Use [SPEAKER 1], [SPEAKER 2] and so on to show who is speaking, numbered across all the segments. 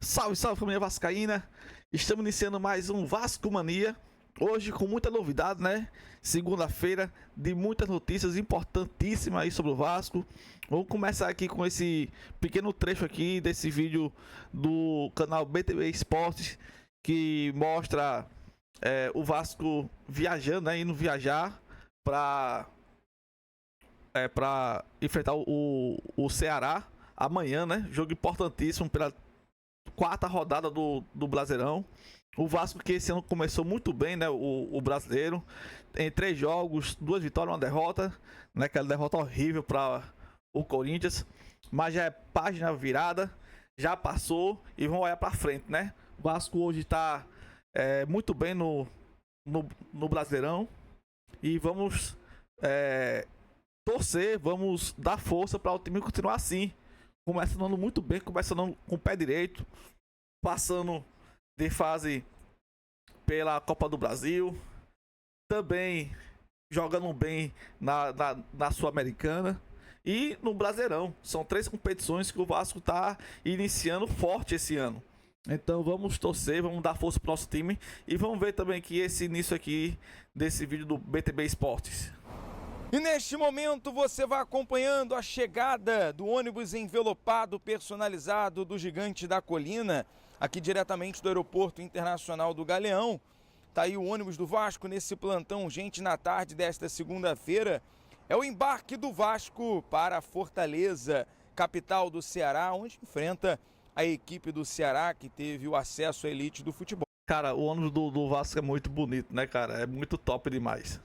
[SPEAKER 1] Salve, salve família vascaína. Estamos iniciando mais um Vasco Mania. Hoje com muita novidade, né? Segunda-feira de muitas notícias importantíssimas aí sobre o Vasco. Vamos começar aqui com esse pequeno trecho aqui desse vídeo do canal BTB Esportes, que mostra o Vasco viajando, né? Indo viajar para enfrentar o Ceará amanhã, né? Jogo importantíssimo pela quarta rodada do Brasileirão. O Vasco, que esse ano começou muito bem, né? O brasileiro, em 3 jogos, 2 vitórias, 1 derrota, né? Aquela derrota horrível para o Corinthians, mas já é página virada, já passou e vamos olhar para frente, né? O Vasco hoje está muito bem no Brasileirão e vamos torcer, vamos dar força para o time continuar assim. Começando muito bem, começando com o pé direito, passando de fase pela Copa do Brasil, também jogando bem na Sul-Americana e no Brasileirão. São 3 competições que o Vasco está iniciando forte esse ano. Então vamos torcer, vamos dar força para o nosso time e vamos ver também que esse início aqui desse vídeo do BTB Esportes.
[SPEAKER 2] E neste momento você vai acompanhando a chegada do ônibus envelopado personalizado do Gigante da Colina, aqui diretamente do Aeroporto Internacional do Galeão. Tá aí o ônibus do Vasco nesse plantão, gente, na tarde desta segunda-feira. É o embarque do Vasco para Fortaleza, capital do Ceará, onde enfrenta a equipe do Ceará que teve o acesso à elite do futebol.
[SPEAKER 1] Cara, o ônibus do Vasco é muito bonito, né, cara? É muito top demais.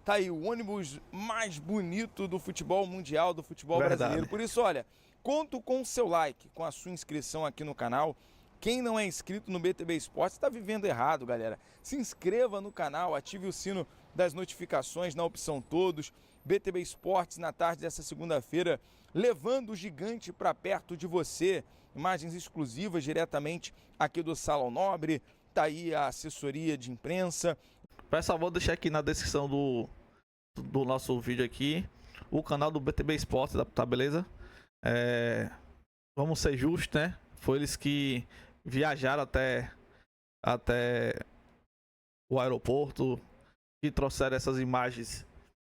[SPEAKER 2] Tá aí o ônibus mais bonito do futebol mundial, do futebol
[SPEAKER 1] Verdade.
[SPEAKER 2] brasileiro. Por isso, olha, conto com o seu like, com a sua inscrição aqui no canal. Quem não é inscrito no BTB Esportes está vivendo errado, galera. Se inscreva no canal, ative o sino das notificações na opção todos. BTB Esportes na tarde dessa segunda-feira, levando o gigante para perto de você. Imagens exclusivas diretamente aqui do Salão Nobre. Tá aí a assessoria de imprensa.
[SPEAKER 1] Pessoal, vou deixar aqui na descrição do nosso vídeo aqui o canal do BTB Esportes, tá beleza? Vamos ser justos, né? Foi eles que viajaram até o aeroporto, que trouxeram essas imagens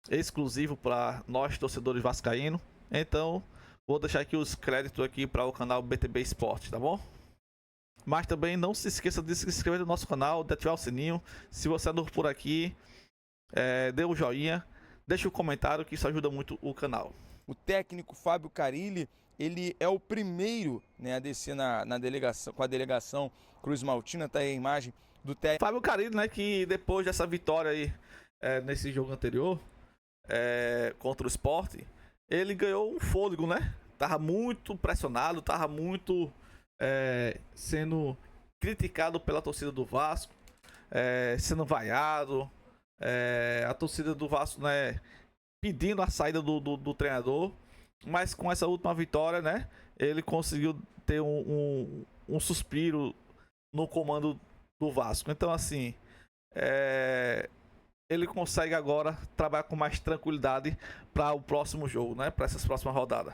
[SPEAKER 1] exclusivas para nós torcedores vascaínos. Então vou deixar aqui os créditos aqui para o canal BTB Esportes, tá bom? Mas também não se esqueça de se inscrever no nosso canal, de ativar o sininho. Se você é novo por aqui, dê um joinha, deixe um comentário que isso ajuda muito o canal.
[SPEAKER 2] O técnico Fábio Carilli, ele é o primeiro, né, a descer na delegação, com a delegação Cruz Maltina. Tá aí a imagem do técnico.
[SPEAKER 1] Fábio Carilli, né, que depois dessa vitória aí, nesse jogo anterior, contra o Sport, ele ganhou um fôlego, né? Tava muito pressionado, tava muito sendo criticado pela torcida do Vasco, sendo vaiado, a torcida do Vasco, né, pedindo a saída do treinador, mas com essa última vitória, né, ele conseguiu ter um suspiro no comando do Vasco. Então, assim, ele consegue agora trabalhar com mais tranquilidade para o próximo jogo, né, para essas próximas rodadas.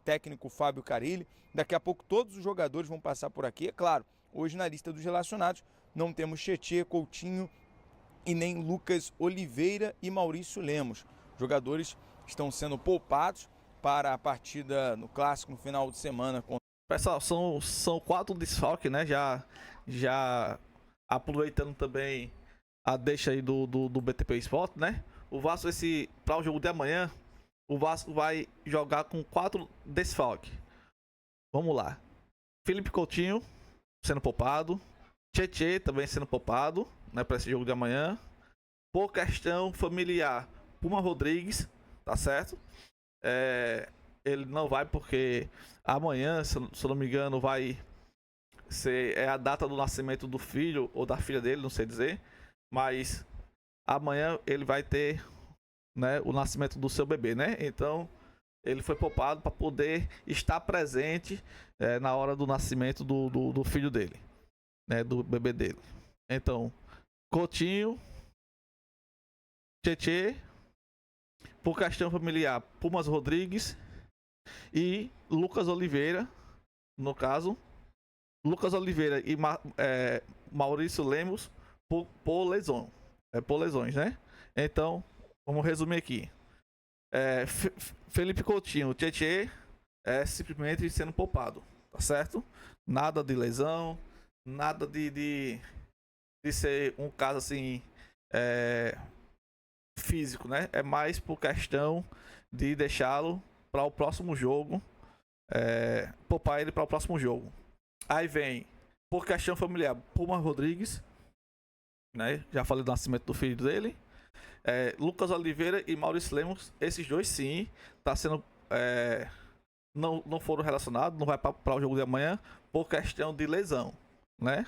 [SPEAKER 2] Técnico Fábio Carilli. Daqui a pouco todos os jogadores vão passar por aqui. É claro, hoje na lista dos relacionados não temos Tietê, Coutinho e nem Lucas Oliveira e Maurício Lemos. Os jogadores estão sendo poupados para a partida no Clássico no final de semana.
[SPEAKER 1] Pessoal, são 4 desfalques, né? Já aproveitando também a deixa aí do BTB Esportes, né? O Vasco, para o jogo de amanhã, o Vasco vai jogar com 4 desfalques. Vamos lá. Felipe Coutinho sendo poupado. Tietê também sendo poupado, né, para esse jogo de amanhã. Por questão familiar, Puma Rodrigues, tá certo? Ele não vai porque amanhã, se eu não me engano, vai ser a data do nascimento do filho ou da filha dele, não sei dizer. Mas amanhã ele vai ter, né, o nascimento do seu bebê, né? Então ele foi poupado para poder estar presente na hora do nascimento do filho dele, né, do bebê dele. Então, Coutinho, Tietê, por questão familiar, Pumas Rodrigues e Lucas Oliveira, no caso, Lucas Oliveira e Maurício Lemos por lesão. Por lesões, né? Então, vamos resumir aqui. Felipe Coutinho, Tietê simplesmente sendo poupado, tá certo? Nada de lesão, nada de ser um caso assim físico, né? É mais por questão de deixá-lo para o próximo jogo, poupar ele para o próximo jogo. Aí vem, por questão familiar, Puma Rodrigues, né? Já falei do nascimento do filho dele. Lucas Oliveira e Maurício Lemos, esses dois sim, tá sendo não foram relacionados, não vai para o jogo de amanhã por questão de lesão, né?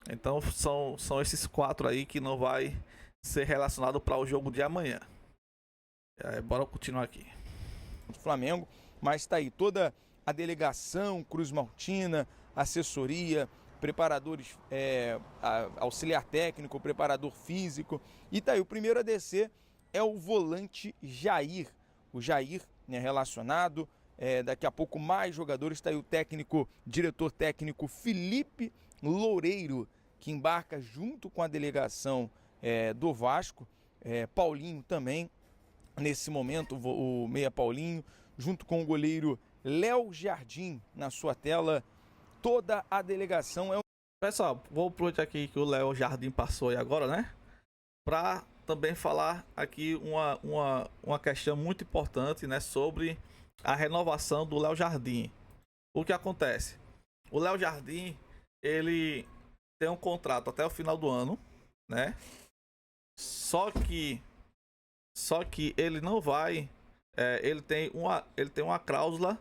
[SPEAKER 1] Então são esses 4 aí que não vai ser relacionado para o jogo de amanhã. Bora continuar aqui.
[SPEAKER 2] Do Flamengo, mas tá aí toda a delegação Cruz Maltina, assessoria, preparadores, auxiliar técnico, preparador físico. E tá aí, o primeiro a descer é o volante Jair. O Jair, né, relacionado. Daqui a pouco mais jogadores. Tá aí o diretor técnico Felipe Loureiro, que embarca junto com a delegação do Vasco. Paulinho também, nesse momento, o meia Paulinho, junto com o goleiro Léo Jardim, na sua tela. Toda a delegação
[SPEAKER 1] Pessoal, vou aproveitar aqui que o Léo Jardim passou aí agora, né? Para também falar aqui uma questão muito importante, né? Sobre a renovação do Léo Jardim. O que acontece? O Léo Jardim, ele tem um contrato até o final do ano, né? Só que ele não vai... ele tem uma cláusula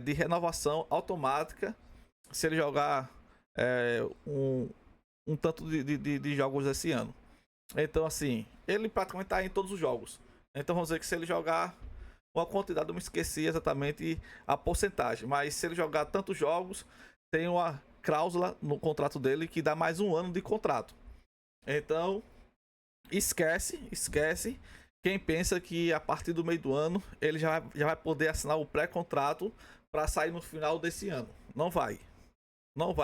[SPEAKER 1] de renovação automática se ele jogar um tanto de jogos esse ano. Então, assim, ele praticamente está em todos os jogos. Então, vamos dizer que se ele jogar uma quantidade, eu me esqueci exatamente a porcentagem, mas se ele jogar tantos jogos, tem uma cláusula no contrato dele que dá mais 1 ano de contrato. Então, esquece quem pensa que a partir do meio do ano ele já vai poder assinar o pré-contrato para sair no final desse ano. Não vai,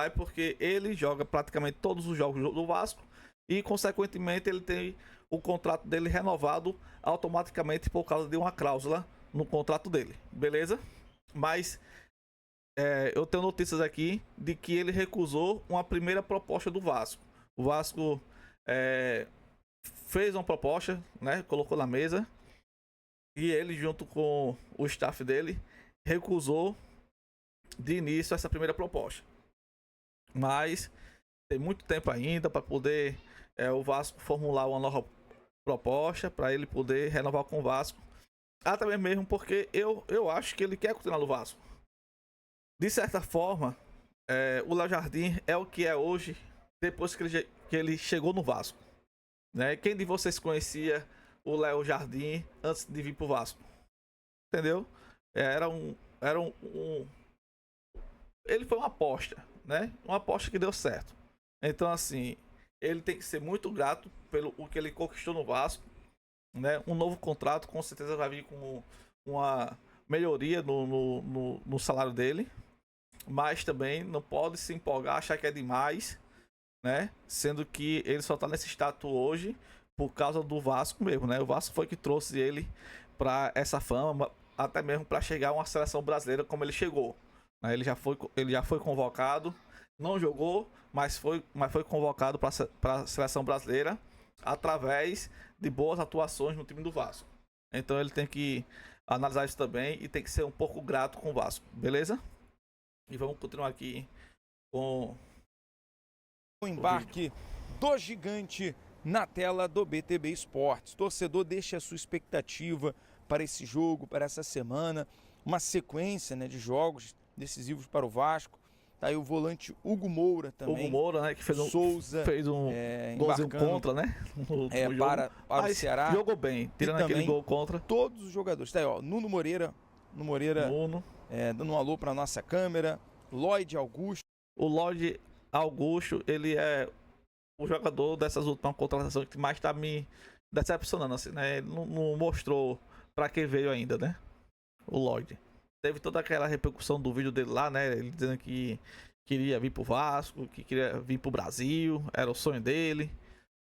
[SPEAKER 1] porque ele joga praticamente todos os jogos do Vasco e, consequentemente, ele tem o contrato dele renovado automaticamente por causa de uma cláusula no contrato dele, beleza? Mas eu tenho notícias aqui de que ele recusou uma primeira proposta do Vasco. O Vasco fez uma proposta, né? Colocou na mesa e ele, junto com o staff dele, recusou de início essa primeira proposta. Mas tem muito tempo ainda para poder o Vasco formular uma nova proposta para ele poder renovar com o Vasco. Até mesmo porque eu acho que ele quer continuar no Vasco. De certa forma, o Léo Jardim é o que é hoje depois que ele chegou no Vasco, né? Quem de vocês conhecia o Léo Jardim antes de vir pro Vasco? Entendeu? Ele foi uma aposta, né? Uma aposta que deu certo. Então, assim, ele tem que ser muito grato pelo o que ele conquistou no Vasco, né? Um novo contrato com certeza vai vir com uma melhoria no salário dele, mas também não pode se empolgar, achar que é demais, né? Sendo que ele só tá nesse status hoje por causa do Vasco mesmo, né? O Vasco foi que trouxe ele para essa fama, até mesmo para chegar a uma seleção brasileira como ele chegou. Ele já foi convocado, não jogou, mas foi convocado para a seleção brasileira através de boas atuações no time do Vasco. Então ele tem que analisar isso também e tem que ser um pouco grato com o Vasco, beleza? E vamos continuar aqui com
[SPEAKER 2] o embarque do gigante na tela do BTB Esportes. Torcedor, deixe a sua expectativa para esse jogo, para essa semana, uma sequência, né, de jogos decisivos para o Vasco. Tá aí o volante Hugo Moura também.
[SPEAKER 1] Hugo Moura, né, que fez um golzinho contra, né?
[SPEAKER 2] Para o Ceará.
[SPEAKER 1] Jogou bem, tirando aquele gol contra.
[SPEAKER 2] Todos os jogadores. Tá aí, ó, Nuno Moreira, dando um alô para nossa câmera. Lloyd Augusto.
[SPEAKER 1] O Lloyd Augusto, ele é o jogador dessas últimas contratações que mais tá me decepcionando, assim, né? Ele não mostrou para que veio ainda, né? O Lloyd. Teve toda aquela repercussão do vídeo dele lá, né? Ele dizendo que queria vir pro Vasco, que queria vir pro Brasil, era o sonho dele,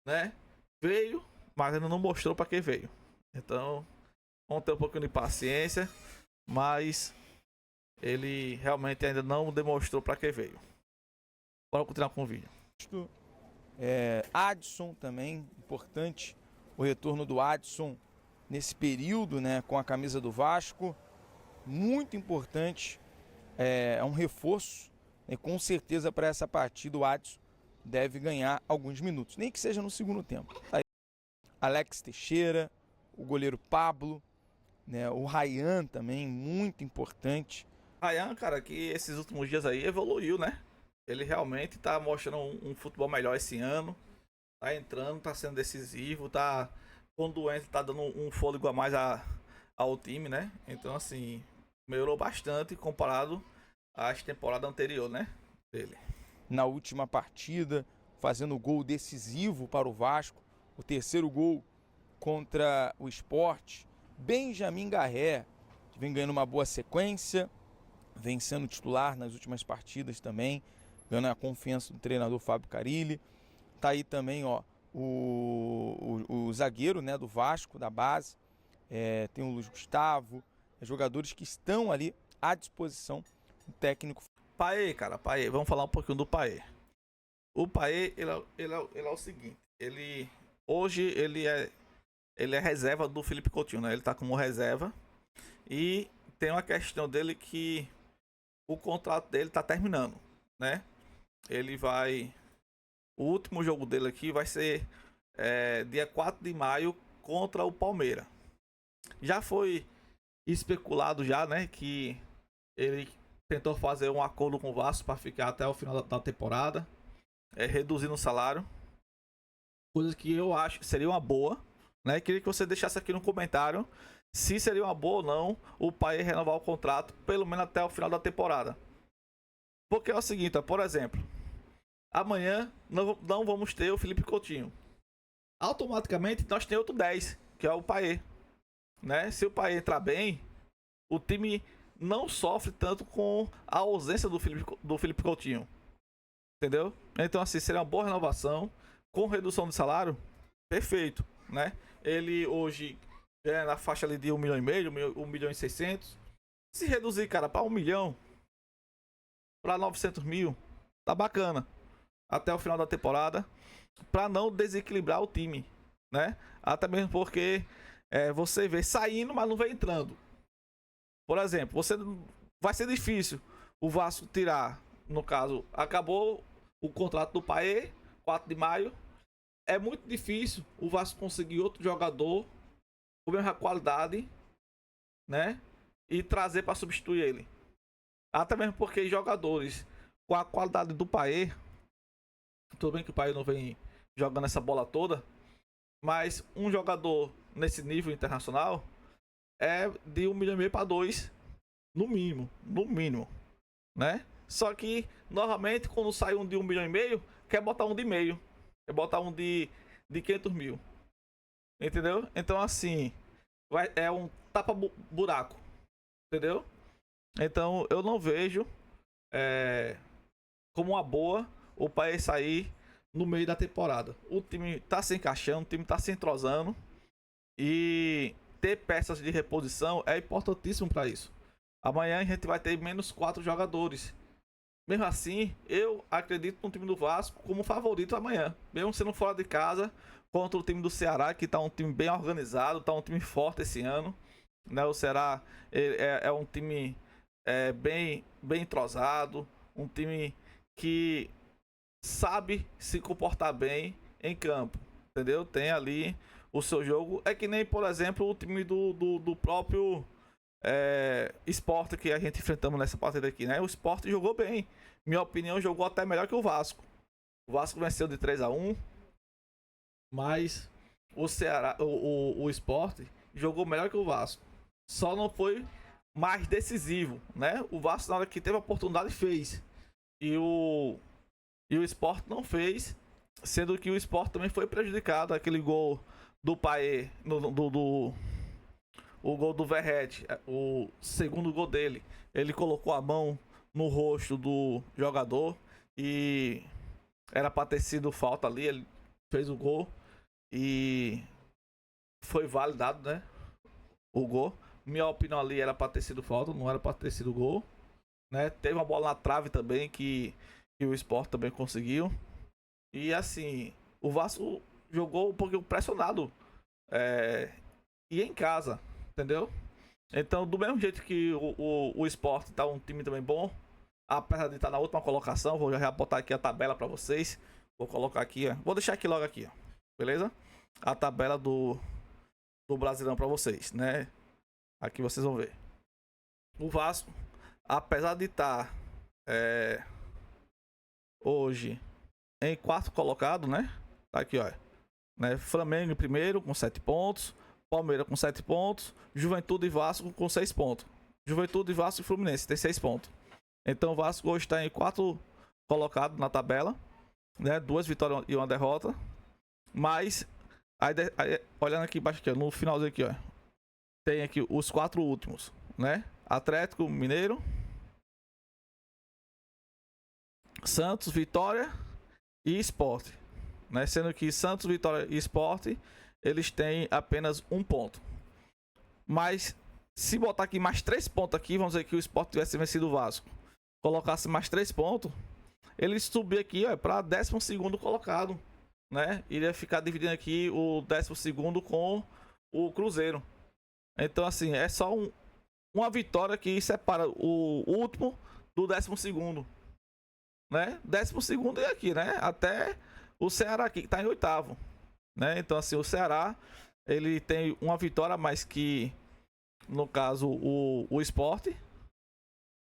[SPEAKER 1] né? Veio, mas ainda não mostrou para que veio. Então, vamos ter um pouquinho de paciência, mas ele realmente ainda não demonstrou para que veio. Bora continuar com o vídeo.
[SPEAKER 2] Adson também, importante o retorno do Adson nesse período, né, com a camisa do Vasco, muito importante, é um reforço, né, com certeza para essa partida o Adson deve ganhar alguns minutos, nem que seja no segundo tempo. Tá aí Alex Teixeira, o goleiro Pablo, né, o Ryan também, muito importante.
[SPEAKER 1] Ryan, cara, que esses últimos dias aí evoluiu, né? Ele realmente tá mostrando um futebol melhor esse ano. Tá entrando, tá sendo decisivo, tá conduente, tá dando um fôlego a mais ao time, né? Então, assim, melhorou bastante comparado às temporadas anteriores, né? Dele.
[SPEAKER 2] Na última partida, fazendo o gol decisivo para o Vasco, o terceiro gol contra o Sport. Benjamin Garré, que vem ganhando uma boa sequência, vem sendo titular nas últimas partidas também, ganhando a confiança do treinador Fábio Carilli. Tá aí também, ó, o zagueiro, né, do Vasco, da base, tem o Luiz Gustavo, jogadores que estão ali à disposição do técnico.
[SPEAKER 1] Paê, cara, Paê, vamos falar um pouquinho do Paê. O Paê, ele é o seguinte, hoje ele é reserva do Felipe Coutinho, né? Ele tá como reserva e tem uma questão dele que o contrato dele tá terminando, né? O último jogo dele aqui vai ser dia 4 de maio contra o Palmeiras. Já foi especulado já, né, que ele tentou fazer um acordo com o Vasco para ficar até o final da temporada, reduzindo o salário. Coisa que eu acho que seria uma boa, né? Queria que você deixasse aqui no comentário se seria uma boa ou não o Paê renovar o contrato, pelo menos até o final da temporada. Porque é o seguinte, ó, por exemplo, amanhã não vamos ter o Felipe Coutinho. Automaticamente nós temos outro 10, que é o Paê, né? Se o Paê entrar bem, o time não sofre tanto com a ausência do Felipe Coutinho. Entendeu? Então, assim, seria uma boa renovação com redução de salário, perfeito, né? Ele hoje é na faixa ali de 1,5 milhão, 1 milhão e 600. Se reduzir, cara, para 1 milhão, para 900 mil, tá bacana. Até o final da temporada, para não desequilibrar o time, né? Até mesmo porque você vê saindo, mas não vê entrando. Por exemplo, vai ser difícil o Vasco tirar, no caso, acabou o contrato do Paê, 4 de maio. É muito difícil o Vasco conseguir outro jogador com a mesma qualidade, né? E trazer para substituir ele. Até mesmo porque jogadores com a qualidade do Paê, tudo bem que o Paê não vem jogando essa bola toda, mas um jogador nesse nível internacional é de 1,5 milhão para 2, no mínimo, né? Só que normalmente quando sai um de 1,5 milhão, quer botar um de meio, quer botar um de 500 mil, entendeu? Então, assim, é um tapa-buraco, entendeu? Então eu não vejo como uma boa o Paê sair no meio da temporada. O time tá se encaixando, o time tá se entrosando, e ter peças de reposição é importantíssimo para isso. Amanhã a gente vai ter menos 4 jogadores. Mesmo assim, eu acredito no time do Vasco como favorito amanhã, mesmo sendo fora de casa, contra o time do Ceará, que tá um time bem organizado, tá um time forte esse ano, né? O Ceará é um time bem entrosado, um time que sabe se comportar bem em campo, entendeu? Tem ali o seu jogo. É que nem, por exemplo, o time do próprio Sport que a gente enfrentamos nessa partida aqui, né? O Sport jogou bem. Minha opinião, jogou até melhor que o Vasco. O Vasco venceu de 3-1, mas o Ceará, o Sport jogou melhor que o Vasco. Só não foi mais decisivo, né? O Vasco, na hora que teve a oportunidade, fez. E o Sport não fez, sendo que o Sport também foi prejudicado. Aquele gol do Paê, o gol do Verrete, o segundo gol dele, ele colocou a mão no rosto do jogador e era pra ter sido falta ali, ele fez o gol e foi validado, né? O gol. Minha opinião ali era pra ter sido falta, não era pra ter sido gol, né? Teve uma bola na trave também que o Sport também conseguiu. E assim, o Vasco jogou um pouquinho pressionado e em casa, entendeu? Então, do mesmo jeito que o Sport tá um time também bom, apesar de estar na última colocação, vou já botar aqui a tabela pra vocês. Vou colocar aqui, ó. Vou deixar aqui logo aqui, ó. Beleza? A tabela do Brasileirão pra vocês, né? Aqui vocês vão ver. O Vasco, apesar de estar hoje em quarto colocado, né? Tá aqui, ó. Né? Flamengo em primeiro com 7 pontos. Palmeiras com 7 pontos. Juventude e Vasco com 6 pontos. Juventude, Vasco e Fluminense tem 6 pontos. Então o Vasco hoje está em quarto colocado na tabela, né? 2 vitórias e 1 derrota. Mas aí, olhando aqui embaixo, aqui, ó, no finalzinho aqui, ó, tem aqui os 4 últimos, né? Atlético Mineiro, Santos, Vitória e Sport, né? Sendo que Santos, Vitória e Sport, eles têm apenas 1 ponto. Mas se botar aqui mais 3 pontos aqui, vamos dizer que o Sport tivesse vencido o Vasco, colocasse mais 3 pontos, ele subir aqui, ó, para 12º colocado, né? Iria ficar dividindo aqui o 12º com o Cruzeiro. Então assim, é só uma vitória que separa o último do 12º, né? 12º é aqui, né? Até o Ceará aqui que tá em 8º, né? Então assim, o Ceará, ele tem uma vitória a mais que, no caso, o Sport,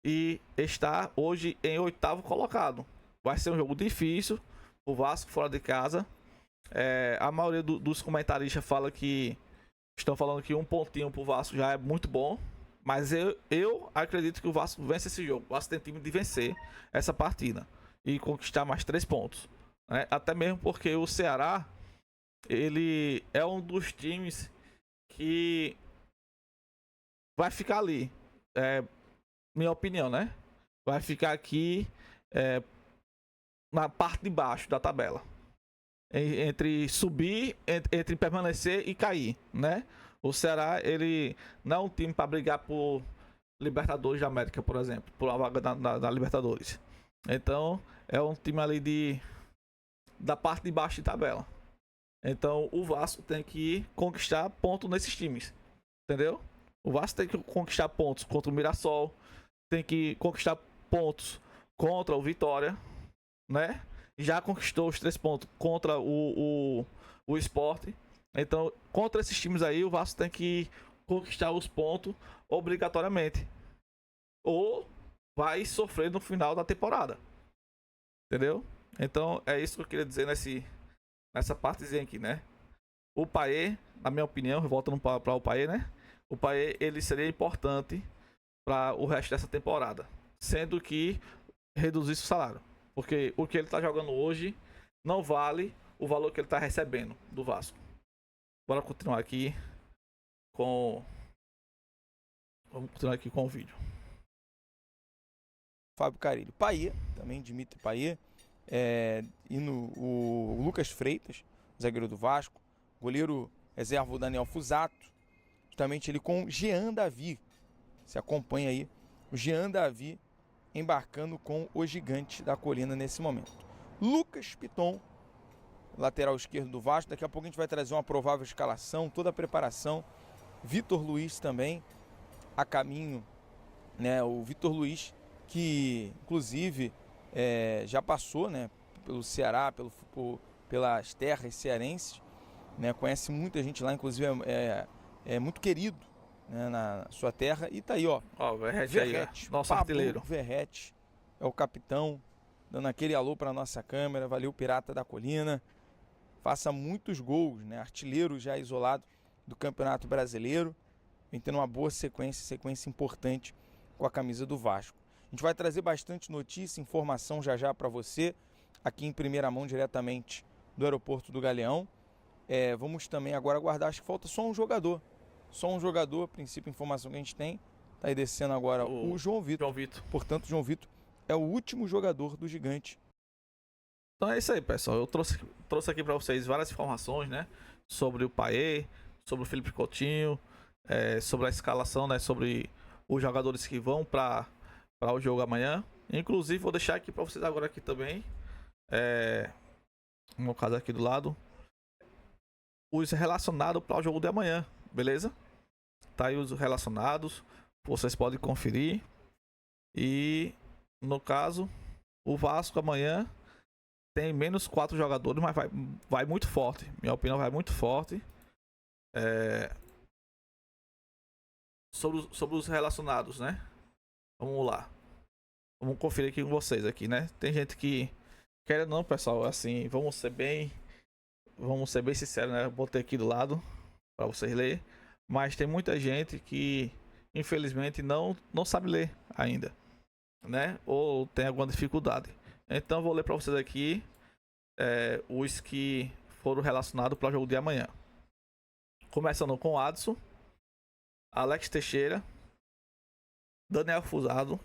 [SPEAKER 1] e está hoje em 8º colocado. Vai ser um jogo difícil, o Vasco fora de casa. A maioria dos comentaristas fala que estão falando que 1 pontinho pro Vasco já é muito bom, mas eu acredito que o Vasco vence esse jogo. O Vasco tem time de vencer essa partida e conquistar mais 3 pontos, né? Até mesmo porque o Ceará, ele é um dos times que vai ficar ali, minha opinião, né? Vai ficar aqui na parte de baixo da tabela, entre subir, entre permanecer e cair, né? O Ceará, ele não é um time para brigar por Libertadores da América, por exemplo, por uma vaga da Libertadores. Então, é um time ali da parte de baixo de tabela. Então, o Vasco tem que conquistar pontos nesses times, entendeu? O Vasco tem que conquistar pontos contra o Mirassol, tem que conquistar pontos contra o Vitória, né? Já conquistou os 3 pontos contra o Sport. Então, contra esses times aí, o Vasco tem que conquistar os pontos obrigatoriamente, ou vai sofrer no final da temporada, entendeu? Então, é isso que eu queria dizer nessa partezinha aqui, né? O Paê, na minha opinião, voltando para o Paê, né? O Paê, ele seria importante para o resto dessa temporada, sendo que reduzisse o salário, porque o que ele tá jogando hoje não vale o valor que ele tá recebendo do Vasco. Bora continuar aqui com... Vamos continuar aqui com o vídeo.
[SPEAKER 2] Fábio Carilho. Paê, também Dimitri Paê. E o Lucas Freitas, zagueiro do Vasco. Goleiro reserva o Daniel Fusato. Justamente ele com Jean Davi. Você acompanha aí o Jean Davi embarcando com o Gigante da Colina nesse momento. Lucas Piton, lateral esquerdo do Vasco. Daqui a pouco a gente vai trazer uma provável escalação, toda a preparação. Vitor Luiz também a caminho, né? O Vitor Luiz, que inclusive já passou, né, pelo Ceará, pelas terras cearenses, né? Conhece muita gente lá, inclusive é muito querido, né, na sua terra. E tá aí, ó,
[SPEAKER 1] Verrete, nosso
[SPEAKER 2] Pablo
[SPEAKER 1] artilheiro.
[SPEAKER 2] Verrete é o capitão, dando aquele alô para nossa câmera. Valeu, Pirata da Colina. Faça muitos gols, né? Artilheiro já isolado do Campeonato Brasileiro. Vem tendo uma boa sequência importante com a camisa do Vasco. A gente vai trazer bastante notícia, informação já para você, aqui em primeira mão, diretamente do aeroporto do Galeão. Vamos também agora aguardar, acho que falta só um jogador. A princípio, a informação que a gente tem. Tá aí descendo agora o João Vitor. Portanto, João Vitor é o último jogador do Gigante.
[SPEAKER 1] Então é isso aí, pessoal. Eu trouxe aqui para vocês várias informações, né? Sobre o Payet, sobre o Felipe Coutinho, sobre a escalação, né? Sobre os jogadores que vão para o jogo amanhã. Inclusive, vou deixar aqui para vocês agora aqui também, no caso aqui do lado, os relacionados para o jogo de amanhã, beleza? Tá aí os relacionados, vocês podem conferir. E no caso, o Vasco amanhã tem menos 4 jogadores, mas vai muito forte. Minha opinião, vai muito forte. Sobre os relacionados, né? Vamos lá. Vamos conferir aqui com vocês aqui, né? Tem gente que quer não, pessoal, assim, vamos ser bem sinceros, né? Eu botei aqui do lado para vocês lerem, mas tem muita gente que infelizmente não sabe ler ainda, né? Ou tem alguma dificuldade. Então eu vou ler para vocês aqui os que foram relacionados para o jogo de amanhã. Começando com Adson, Alex Teixeira, Daniel Fusato,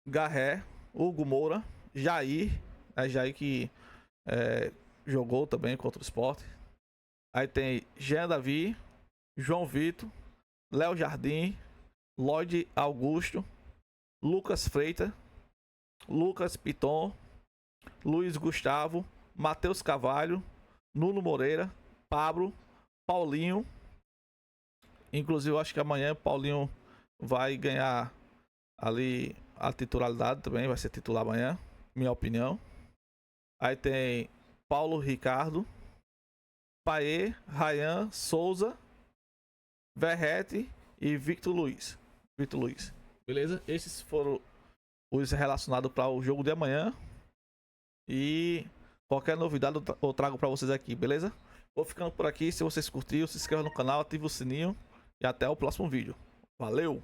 [SPEAKER 1] Garré, Hugo Moura, Jair, Jair que jogou também contra o Sport. Aí tem Jean Davi, João Vitor, Léo Jardim, Lloyd Augusto, Lucas Freitas, Lucas Piton, Luiz Gustavo, Matheus Carvalho, Nuno Moreira, Pablo, Paulinho. Inclusive eu acho que amanhã Paulinho vai ganhar ali a titularidade também, vai ser titular amanhã, minha opinião. Aí tem Paulo Ricardo, Payet, Ryan, Souza, Verrete e Victor Luiz. Beleza? Esses foram os relacionados para o jogo de amanhã. E qualquer novidade eu trago para vocês aqui, beleza? Vou ficando por aqui. Se vocês curtiram, se inscreva no canal, ative o sininho. E até o próximo vídeo. Valeu!